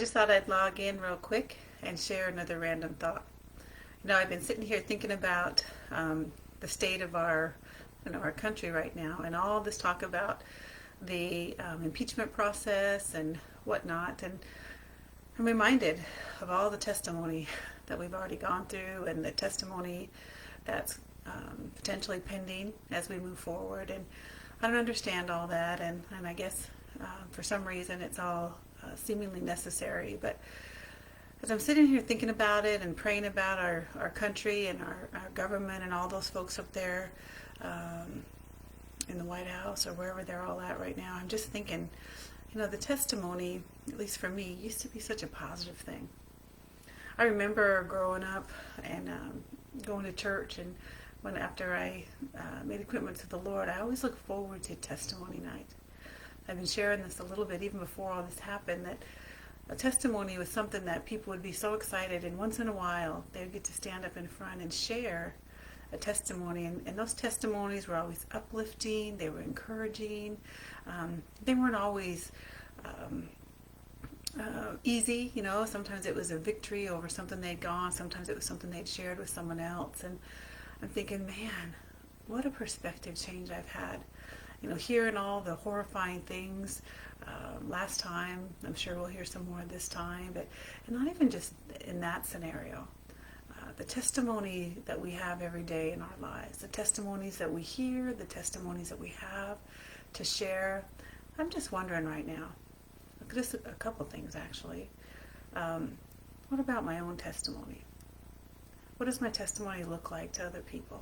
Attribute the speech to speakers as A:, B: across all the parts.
A: just thought I'd log in real quick and share another random thought. I've been sitting here thinking about the state of our country right now, and all this talk about the impeachment process and whatnot. And I'm reminded of all the testimony that we've already gone through, and the testimony that's potentially pending as we move forward. And I don't understand all that, and I guess for some reason it's all seemingly necessary. But as I'm sitting here thinking about it and praying about our country and our government and all those folks up there in the White House or wherever they're all at right now, I'm just thinking, the testimony, at least for me, used to be such a positive thing. I remember growing up and going to church, and after I made a commitment to the Lord, I always look forward to testimony night. I've been sharing this a little bit even before all this happened, that a testimony was something that people would be so excited, and once in a while they would get to stand up in front and share a testimony, and those testimonies were always uplifting, they were encouraging, they weren't always easy. Sometimes it was a victory over something they'd gone, sometimes it was something they'd shared with someone else, and I'm thinking, man, what a perspective change I've had. Hearing all the horrifying things last time, I'm sure we'll hear some more this time, and not even just in that scenario. The testimony that we have every day in our lives, the testimonies that we hear, the testimonies that we have to share. I'm just wondering right now, just a couple things actually. What about my own testimony? What does my testimony look like to other people?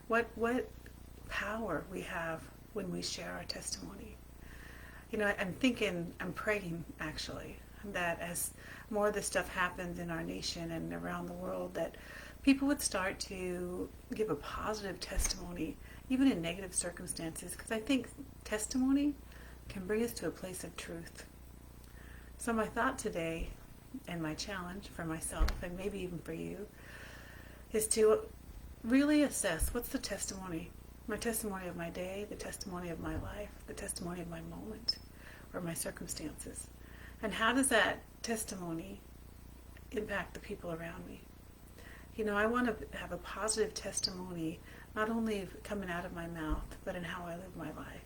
A: What power we have when we share our testimony? I'm praying actually that as more of this stuff happens in our nation and around the world, that people would start to give a positive testimony, even in negative circumstances, because I think testimony can bring us to a place of truth. So my thought today, and my challenge for myself, and maybe even for you, is to really assess what's the testimony. My testimony of my day, the testimony of my life, the testimony of my moment, or my circumstances. And how does that testimony impact the people around me? I want to have a positive testimony, not only coming out of my mouth, but in how I live my life.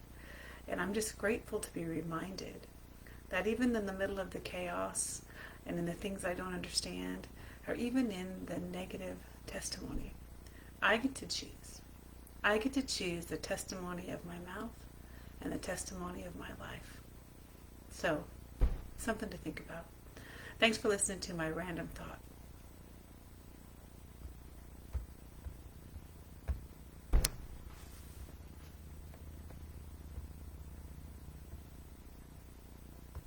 A: And I'm just grateful to be reminded that even in the middle of the chaos and in the things I don't understand, or even in the negative testimony, I get to choose. I get to choose the testimony of my mouth and the testimony of my life. So, something to think about. Thanks for listening to my random thought.